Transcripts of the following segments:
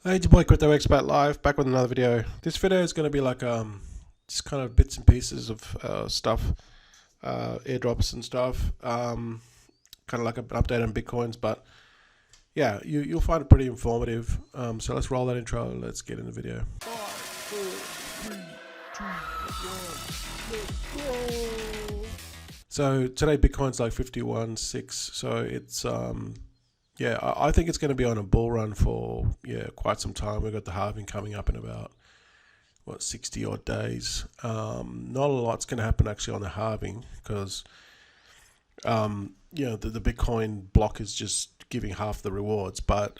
Hey, it's your boy Crypto Expat Live, back with another video. This video is going to be like just kind of bits and pieces of stuff, airdrops and stuff. Kind of like an update on bitcoins, but yeah, you'll find it pretty informative. So let's roll that intro. Let's get in the video. 5, 4, 3, 2, 1, let's go. So today Bitcoin's like 51.6. So it's yeah, I think it's going to be on a bull run for quite some time. We've got the halving coming up in about 60 odd days. Not a lot's going to happen actually on the halving because the Bitcoin block is just giving half the rewards. But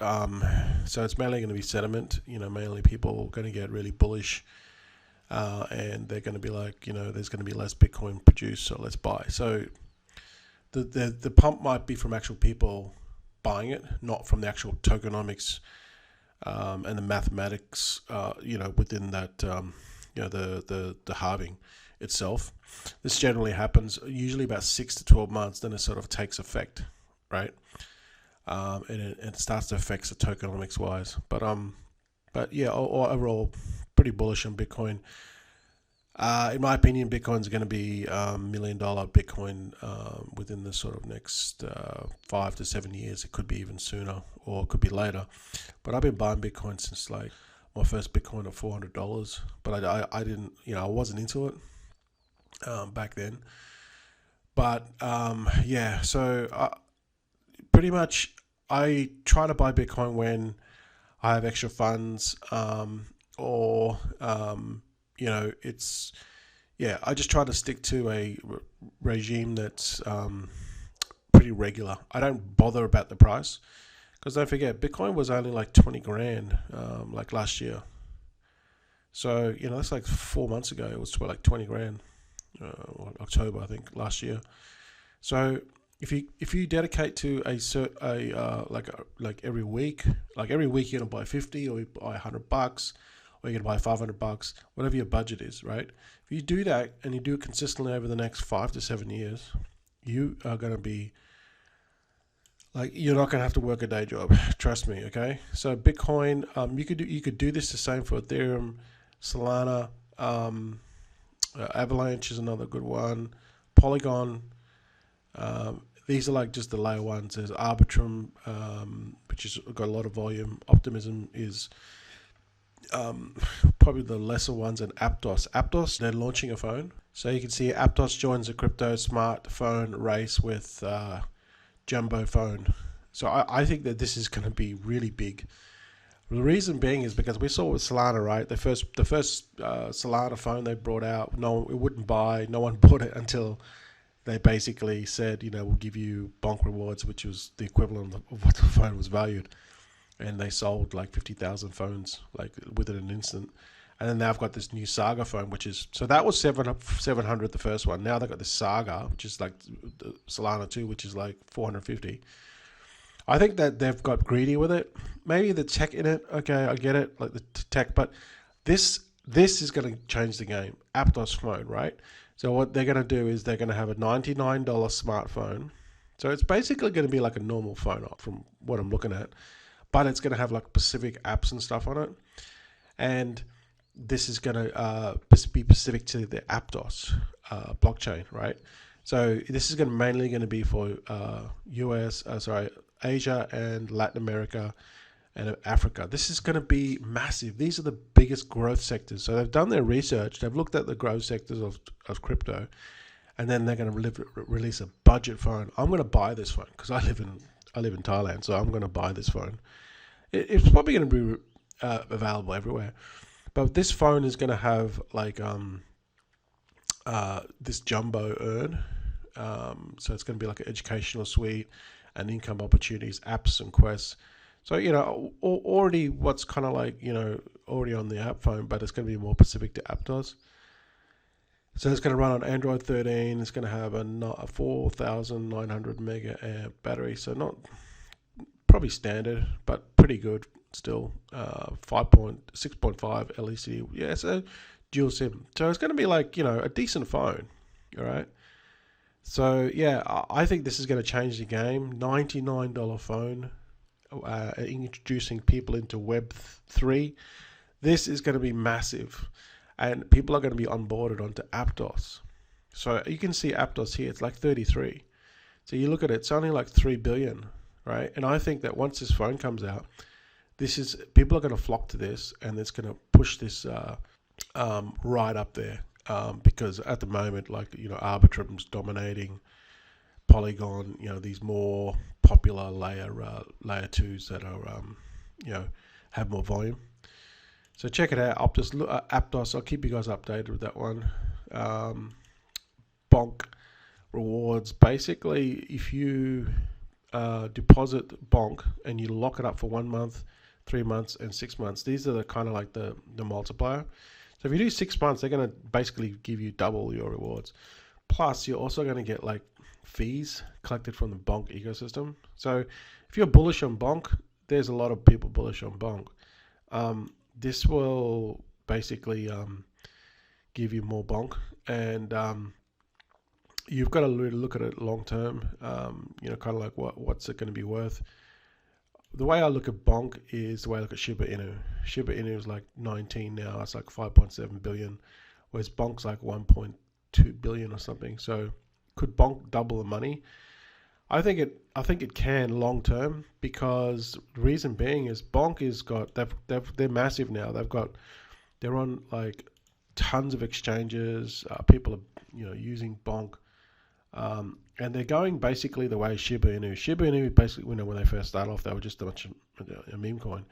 so it's mainly going to be sentiment. Mainly people are going to get really bullish. And they're going to be like, there's going to be less Bitcoin produced, so let's buy. So the pump might be from actual people buying it, not from the actual tokenomics and the mathematics, within that, the halving itself. This generally happens usually about 6 to 12 months, then it sort of takes effect, right? And it starts to affect the tokenomics wise. But yeah, overall, pretty bullish on Bitcoin. In my opinion, Bitcoin's going to be $1 million Bitcoin within the sort of next 5 to 7 years. It could be even sooner, or it could be later. But I've been buying Bitcoin since like my first Bitcoin of $400. But I didn't, I wasn't into it back then. But yeah, so pretty much I try to buy Bitcoin when I have extra funds, or it's I just try to stick to a regime that's pretty regular. I don't bother about the price because don't forget, Bitcoin was only like 20 grand like last year. So that's like 4 months ago. It was like 20 grand, October I think last year. So if you dedicate to like every week, you're gonna buy 50 or you buy $100, or you're gonna buy $500, whatever your budget is, right? If you do that and you do it consistently over the next 5 to 7 years, you are gonna be like, you're not gonna have to work a day job. Trust me, okay? So Bitcoin, you could do this the same for Ethereum, Solana, Avalanche is another good one, Polygon. These are like just the layer ones. There's Arbitrum, which has got a lot of volume. Optimism is probably the lesser ones, and Aptos, they're launching a phone. So you can see Aptos joins a crypto smartphone race with Jumbo Phone. So I think that this is going to be really big. The reason being is because we saw with Solana, right? The first Solana phone they brought out, no, it wouldn't buy. No one bought it until they basically said, we'll give you Bonk rewards, which was the equivalent of what the phone was valued. And they sold like 50,000 phones like within an instant. And then now I've got this new Saga phone, which is, so that was 700, the first one. Now they've got this Saga, which is like the Solana 2, which is like 450. I think that they've got greedy with it. Maybe the tech in it, okay, I get it, like the tech, but this is going to change the game. Aptos Phone, right? So what they're going to do is they're going to have a $99 smartphone. So it's basically going to be like a normal phone from what I'm looking at, but it's going to have like specific apps and stuff on it. And this is going to be specific to the Aptos blockchain, right? So this is mainly going to be for Asia and Latin America and Africa. This is going to be massive. These are the biggest growth sectors. So they've done their research. They've looked at the growth sectors of crypto, and then they're going to release a budget phone. I'm going to buy this phone because I live in Thailand, so I'm going to buy this phone. It's probably going to be available everywhere, but this phone is going to have like this jumbo earn. So it's going to be like an educational suite and income opportunities, apps and quests. So, already what's kind of like, already on the app phone, but it's going to be more specific to Aptos. So it's going to run on Android 13. It's going to have a 4,900 mega amp battery. So not probably standard, but pretty good still. 6.5 LEC. Yeah, so dual SIM. So it's going to be like, a decent phone. All right. So yeah, I think this is going to change the game. $99 phone. introducing people into Web3. This is going to be massive, and people are going to be onboarded onto Aptos. So you can see Aptos here; it's like 33. So you look at it; it's only like 3 billion, right? And I think that once this phone comes out, people are going to flock to this, and it's going to push this right up there. Because at the moment, like Arbitrum's dominating, Polygon, these more popular layer twos that are have more volume. So check it out, Aptos. I'll keep you guys updated with that one. Bonk rewards. Basically, if you deposit Bonk and you lock it up for 1 month, 3 months, and 6 months, these are the kind of like the multiplier. So if you do 6 months, they're going to basically give you double your rewards. Plus, you're also going to get like fees collected from the Bonk ecosystem. So if you're bullish on Bonk, there's a lot of people bullish on Bonk. This will basically give you more Bonk, and you've got to really look at it long term. Kind of like what's it going to be worth. The way I look at Bonk is the way I look at Shiba Inu. Shiba Inu is like 19 now. It's like 5.7 billion, whereas Bonk's like 1.2 billion or something. So could Bonk double the money? I think it can long term, because the reason being is Bonk is they're massive now. They're on like tons of exchanges. People are using Bonk. And they're going basically the way Shiba Inu. Shiba Inu basically, when they first started off, they were just a meme coin.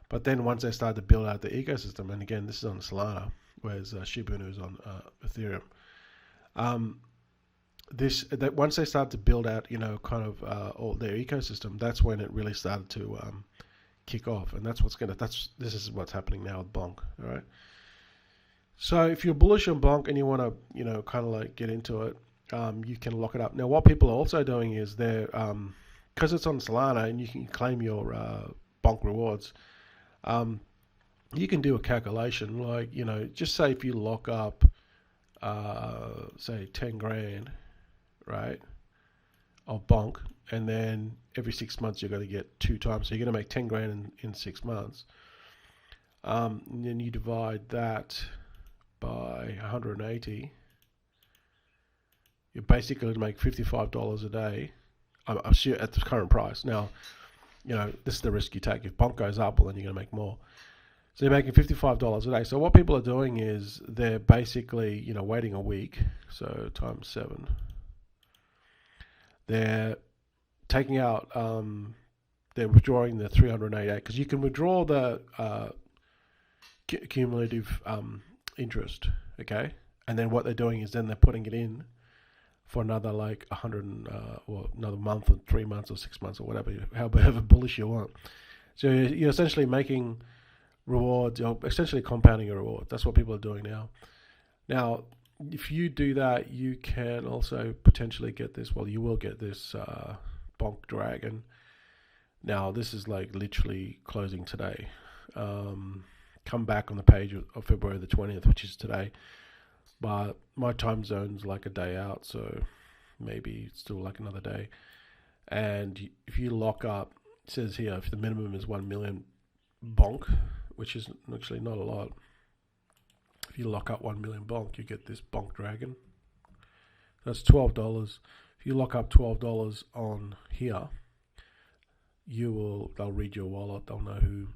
But then once they started to build out the ecosystem, and again, this is on Solana, whereas Shiba Inu is on Ethereum. Once they started to build out, all their ecosystem, that's when it really started to kick off, and this is what's happening now with Bonk. All right. So if you're bullish on Bonk and you want to, kind of like get into it, you can lock it up. Now, what people are also doing is they're, because it's on Solana and you can claim your Bonk rewards, you can do a calculation. Like, just say if you lock up, say 10 grand, right, of Bonk, and then every 6 months you're going to get 2 times. So you're going to make 10 grand in 6 months. And then you divide that by 180. You're basically going to make $55 a day. I'm sure at the current price. Now, this is the risk you take. If Bonk goes up, well, then you're going to make more. So you're making $55 a day. So what people are doing is they're basically, waiting a week. So times 7. They're taking out, they're withdrawing the 388, because you can withdraw the cumulative interest, okay? And then what they're doing is then they're putting it in for another like 100 or another month or 3 months or 6 months or whatever, however bullish you want. So you're essentially making rewards, you're essentially compounding your reward. That's what people are doing now. Now, if you do that, you can also potentially get this. Well, you will get this Bonk Dragon. Now, this is like literally closing today. Come back on the page of February the 20th, which is today. But my time zone's like a day out, so maybe it's still like another day. And if you lock up, it says here, if the minimum is 1 million Bonk, which is actually not a lot. If you lock up 1 million Bonk, you get this Bonk Dragon. That's $12. If you lock up $12 on here, they'll read your wallet, they'll know who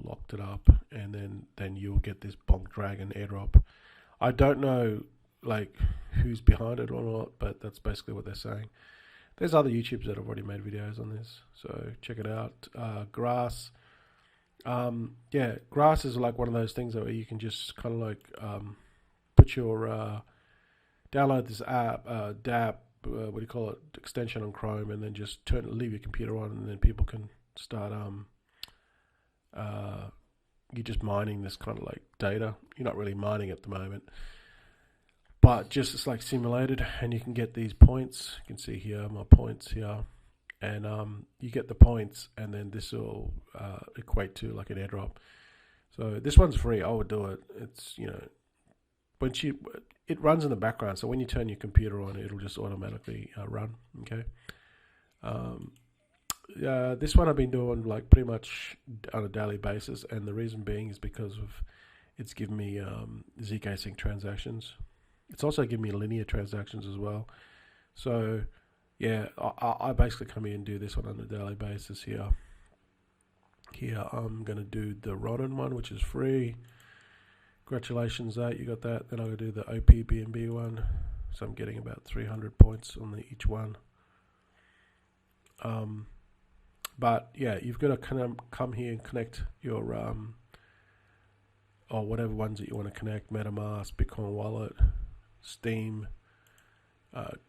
locked it up, and then you'll get this Bonk Dragon airdrop. I don't know like who's behind it or not, but that's basically what they're saying. There's other YouTubers that have already made videos on this, so check it out. Grass. Grass is like one of those things where you can just kind of like put your download this app, DApp, what do you call it, extension on Chrome, and then just leave your computer on, and then people can start you're just mining this kind of like data. You're not really mining at the moment, but just it's like simulated, and you can get these points. You can see here my points here, and you get the points, and then this will equate to like an airdrop. So this one's free. I would do it. It's it runs in the background, so when you turn your computer on, it'll just automatically run. Okay. This one I've been doing like pretty much on a daily basis, and the reason being is because of it's given me ZK Sync transactions. It's also given me linear transactions as well. So yeah, I basically come here and do this one on a daily basis here. Here I'm gonna do the Ronin one, which is free. Congratulations, that you got that. Then I'm gonna do the OPBNB one. So I'm getting about 300 points on each one. But yeah, you've got to kind of come here and connect your or whatever ones that you want to connect: MetaMask, Bitcoin Wallet, Steam,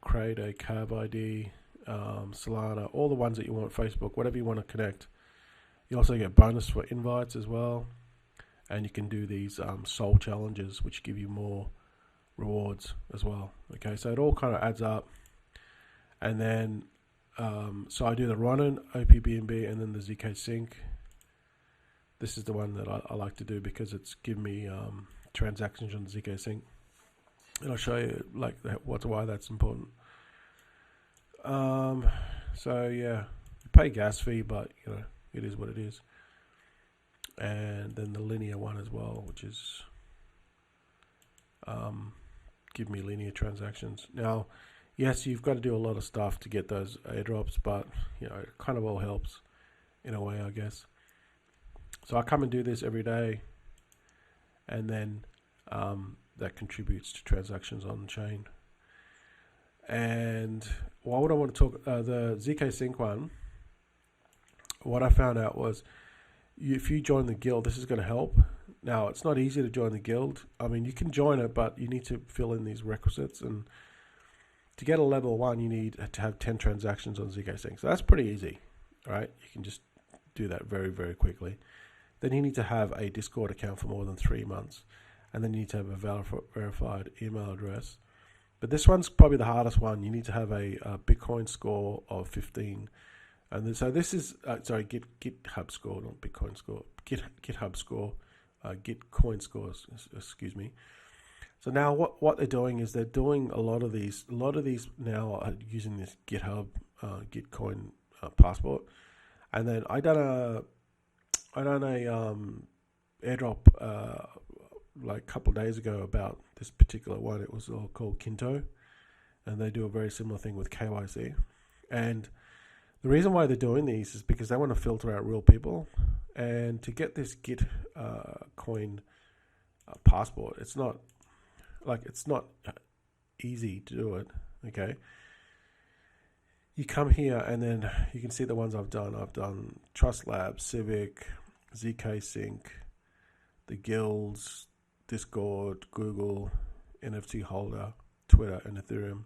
create a Cab ID, Solana, all the ones that you want, Facebook, whatever you want to connect. You also get bonus for invites as well, and you can do these soul challenges, which give you more rewards as well. Okay, so it all kind of adds up, and then so I do the Ronin, OPBNB, and then the ZK Sync. This is the one that I like to do because it's given me transactions on ZK Sync, and I'll show you like why that's important. So yeah, you pay gas fee, but you know it is what it is. And then the linear one as well, which is give me linear transactions. Now, yes, you've got to do a lot of stuff to get those airdrops, but you know it kind of all helps in a way, I guess. So I come and do this every day, and then that contributes to transactions on the chain. And why would I want to talk the ZK Sync one? What I found out was if you join the guild, this is going to help. Now, it's not easy to join the guild. I mean, you can join it, but you need to fill in these requisites. And to get a level 1, you need to have 10 transactions on ZK Sync. So that's pretty easy, right? You can just do that very, very quickly. Then you need to have a Discord account for more than 3 months. And then you need to have a verified email address. But this one's probably the hardest one. You need to have a Bitcoin score of 15. And then, so this is, GitHub score, not Bitcoin score. GitHub score, Gitcoin scores, excuse me. So now what they're doing is they're doing a lot of these now are using this GitHub Gitcoin passport. And then I done a airdrop like a couple of days ago about this particular one. It was all called Kinto, and they do a very similar thing with KYC. And the reason why they're doing these is because they want to filter out real people. And to get this Gitcoin passport, it's not easy to do it. Okay, you come here and then you can see the ones I've done. I've done Trust Lab, Civic, ZK Sync, the guilds, Discord, Google, NFT Holder, Twitter, and Ethereum.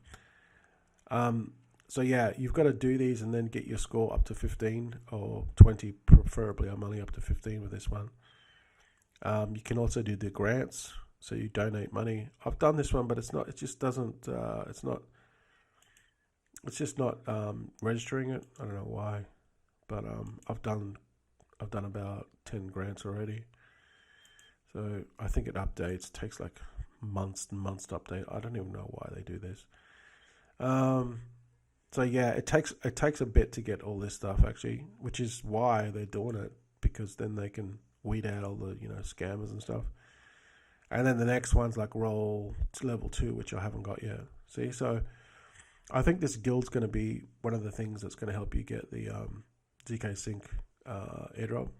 So yeah, you've got to do these and then get your score up to 15 or 20, preferably. I'm only up to 15 with this one. You can also do the grants, so you donate money. I've done this one, but it's not. It just doesn't. It's not. It's just not registering it. I don't know why, but I've done about 10 grants already. So I think it updates. It takes like months and months to update. I don't even know why they do this. So yeah, it takes a bit to get all this stuff actually, which is why they're doing it, because then they can weed out all the scammers and stuff. And then the next one's like roll to level 2, which I haven't got yet. See, so I think this guild's going to be one of the things that's going to help you get the ZK Sync airdrop.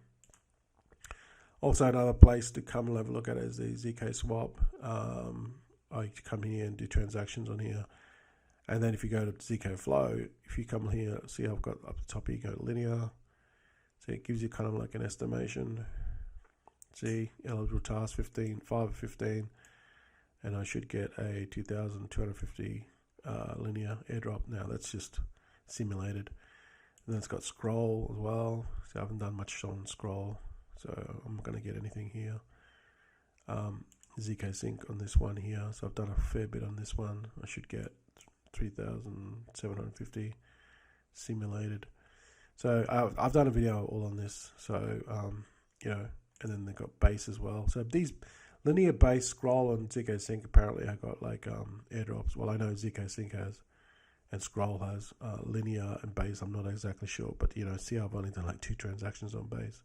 Also, another place to come and have a look at is the ZK Swap. I come here and do transactions on here. And then if you go to ZK Flow, if you come here, see I've got up the top here, you go to linear. So it gives you kind of like an estimation. See, eligible task 15, 5 of 15. And I should get a 2,250 linear airdrop. Now that's just simulated. And then it's got scroll as well. So I haven't done much on scroll, so I'm not going to get anything here. ZK Sync on this one here. So I've done a fair bit on this one. I should get 3,750 simulated. So I've done a video all on this. So and then they've got base as well. So these linear base, scroll, and ZK Sync apparently have got like airdrops. Well, I know ZK Sync has, and Scroll has linear and base. I'm not exactly sure, but see, I've only done like 2 transactions on base.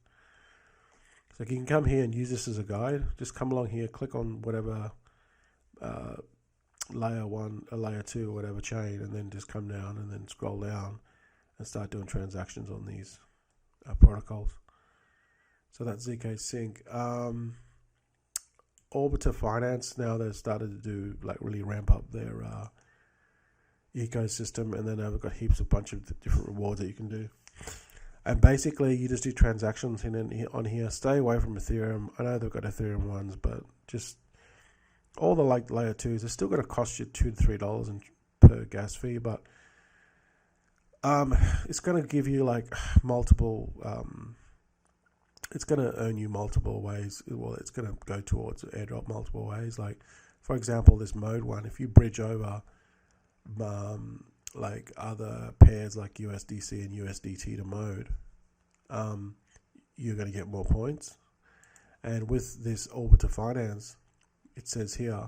So you can come here and use this as a guide. Just come along here, click on whatever layer 1, or layer 2, or whatever chain, and then just come down and then scroll down and start doing transactions on these protocols. So that's ZK Sync. Orbiter Finance, now they've started to do really ramp up their ecosystem, and then they've got heaps of bunch of different rewards that you can do. And basically, you just do transactions on here. Stay away from Ethereum. I know they've got Ethereum ones, but just all the layer 2s are still going to cost you $2 to $3 per gas fee, but it's going to give you multiple. It's going to earn you multiple ways. Well, it's going to go towards airdrop multiple ways. For example, this mode one, if you bridge over other pairs like USDC and USDT to mode, you're going to get more points. And with this Orbiter Finance, it says here,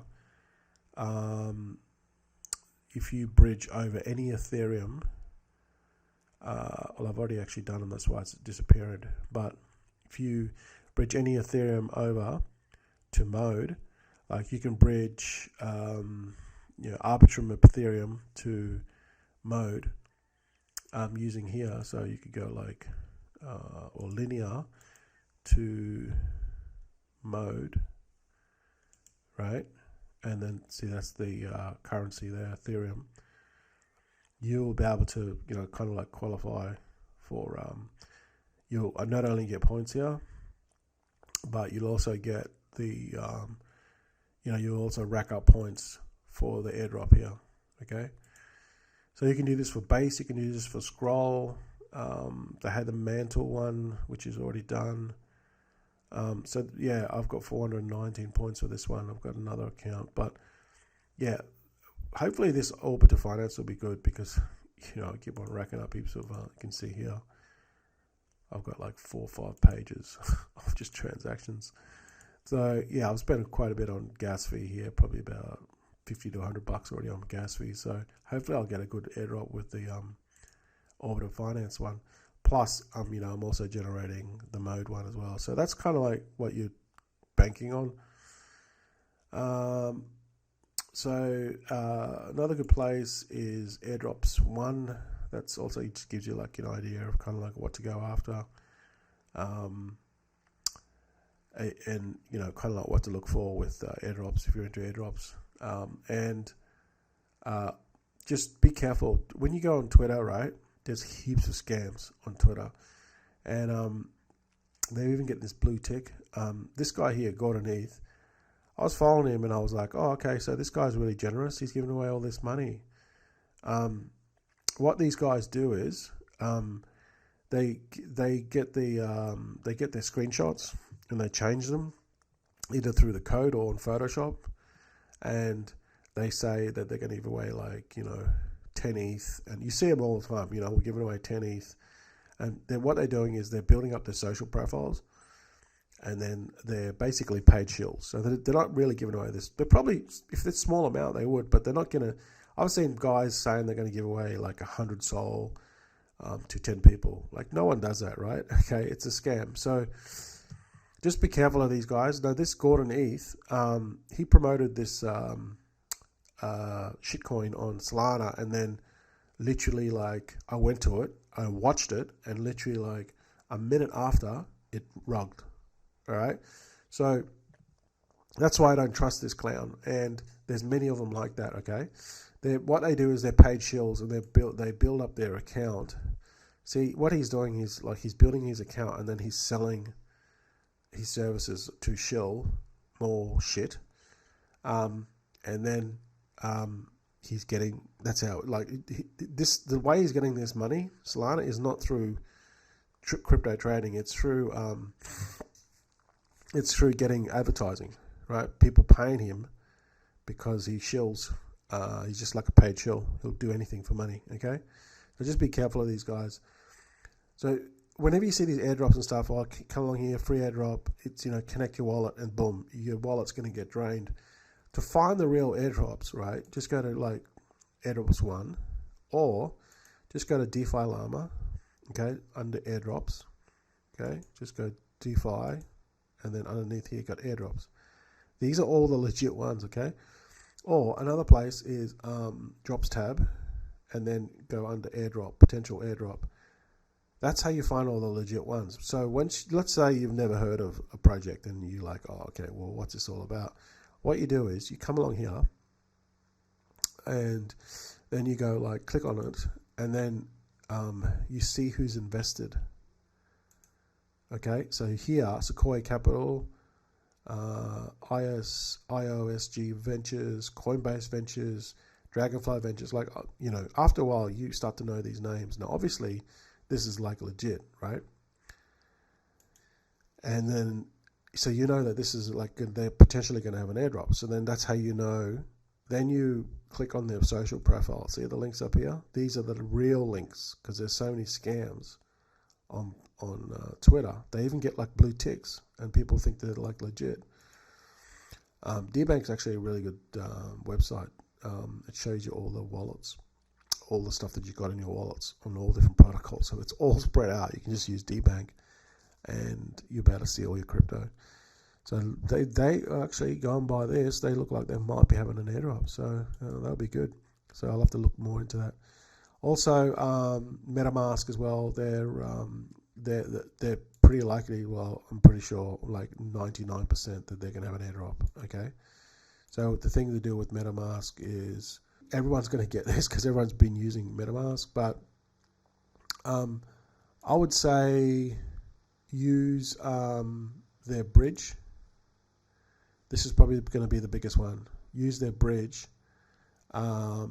if you bridge over any Ethereum, well, I've already actually done them, that's why it's disappeared, but if you bridge any Ethereum over to mode, you can bridge Arbitrum of Ethereum to mode using here. So you could go or linear to mode, right? And then see, that's the currency there, Ethereum. You'll be able to kind of qualify for you'll not only get points here, but you'll also get the you'll also rack up points for the airdrop here. Okay, so you can do this for base, you can do this for scroll. They had the mantle one, which is already done. So yeah, I've got 419 points for this one. I've got another account, but yeah, hopefully this Orbiter Finance will be good, because I keep on racking up heaps of you can see here I've got 4 or 5 pages of just transactions. So yeah, I've spent quite a bit on gas fee here, probably about $50 to $100 already on gas fee. So hopefully I'll get a good airdrop with the Orbiter Finance one. Plus, I'm also generating the mode one as well. So that's kind of what you're banking on. Another good place is Airdrops 1. That's also, it just gives you an idea of kind of what to go after. And kind of what to look for with airdrops if you're into airdrops. Just be careful when you go on Twitter, right? There's heaps of scams on Twitter, and they even get this blue tick. This guy here, Gordon Heath, I was following him and I was like, oh, okay, so this guy's really generous. He's giving away all this money. What these guys do is they get their screenshots and they change them either through the code or in Photoshop, and they say that they're going to give away 10 ETH, and you see them all the time. We're giving away 10 ETH, and then what they're doing is they're building up their social profiles, and then they're basically paid shills. So they're not really giving away this. They're probably, if it's a small amount, they would, but they're not going to. I've seen guys saying they're going to give away 100 sol to 10 people. No one does that, right? Okay, it's a scam. So just be careful of these guys. Now, this Gordon Heath, he promoted this shitcoin on Solana, and then literally I went to it, I watched it, and literally a minute after it rugged. All right, so that's why I don't trust this clown, and there's many of them like that. Okay, what they do is they're paid shills, and they build up their account. See, what he's doing is he's building his account, and then he's selling his services to shill more shit, and then he's getting, that's how the way he's getting this money, Solana, is not through crypto trading. It's through getting advertising, right? People paying him because he shills. He's just like a paid shill. He'll do anything for money. Okay, so just be careful of these guys. So whenever you see these airdrops and stuff, come along here, free airdrop. It's connect your wallet, and boom, your wallet's going to get drained. To find the real airdrops, right, just go to Airdrops 1 or just go to DeFi Llama, okay, under airdrops, okay, just go DeFi, and then underneath here you got airdrops. These are all the legit ones, okay. Or another place is drops tab, and then go under airdrop, potential airdrop. That's how you find all the legit ones. So let's say you've never heard of a project and you're like, oh, okay, well, what's this all about? What you do is you come along here and then you go like click on it, and then you see who's invested. Okay, so here, Sequoia Capital, IOSG Ventures, Coinbase Ventures, Dragonfly Ventures. Like, you know, after a while, you start to know these names. Now, obviously, this is like legit, right? And then, so you know that this is like, they're potentially going to have an airdrop. So then that's how you know. Then you click on their social profile. See the links up here? These are the real links, because there's so many scams on Twitter. They even get like blue ticks, and people think they're like legit. DBank's actually a really good website. It shows you all the wallets, all the stuff that you got in your wallets on all different protocols. So it's all spread out. You can just use DBank, and you'll be able to see all your crypto. So they actually going by this, they look like they might be having an airdrop. So that'll be good. So I'll have to look more into that. Also, MetaMask as well. They're pretty likely. Well, I'm pretty sure, like 99% that they're going to have an airdrop. Okay. So the thing to do with MetaMask is everyone's going to get this because everyone's been using MetaMask. But I would say use their bridge. This is probably going to be the biggest one. Use their bridge because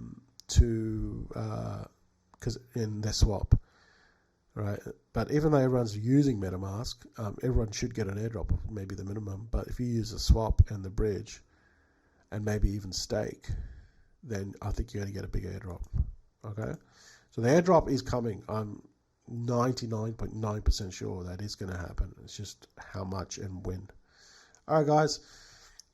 in their swap, right? But even though everyone's using MetaMask, everyone should get an airdrop, maybe the minimum. But if you use a swap and the bridge, and maybe even stake, then I think you're going to get a big airdrop. Okay, so the airdrop is coming. I'm 99.9% sure that is going to happen. It's just how much and when. All right, guys.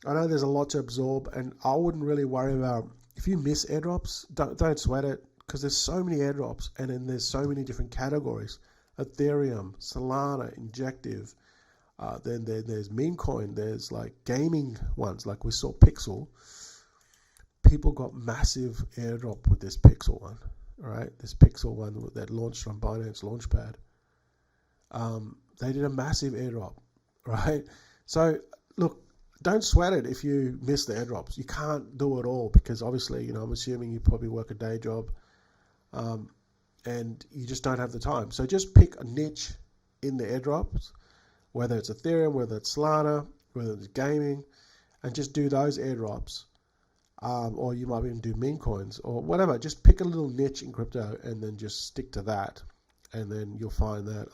I know there's a lot to absorb, and I wouldn't really worry about if you miss airdrops. Don't sweat it, because there's so many airdrops, and then there's so many different categories: Ethereum, Solana, Injective. Then there's meme coin. There's like gaming ones, like we saw Pixel. People got massive airdrop with this Pixel one. All right, this Pixel one that launched from Binance Launchpad. They did a massive airdrop, right? So look. Don't sweat it if you miss the airdrops. You can't do it all because obviously, you know, I'm assuming you probably work a day job and you just don't have the time. So just pick a niche in the airdrops, whether it's Ethereum, whether it's Solana, whether it's gaming, and just do those airdrops. Or you might even do meme coins or whatever. Just pick a little niche in crypto and then just stick to that. And then you'll find that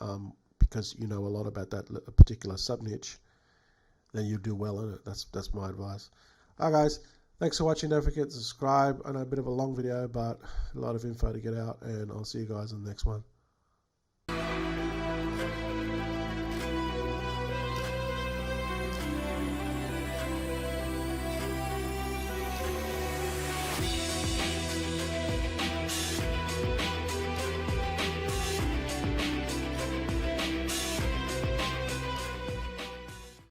because you know a lot about that particular sub-niche, then you'll do well in it. That's my advice. All right, guys. Thanks for watching. Don't forget to subscribe. I know a bit of a long video, but a lot of info to get out, and I'll see you guys in the next one.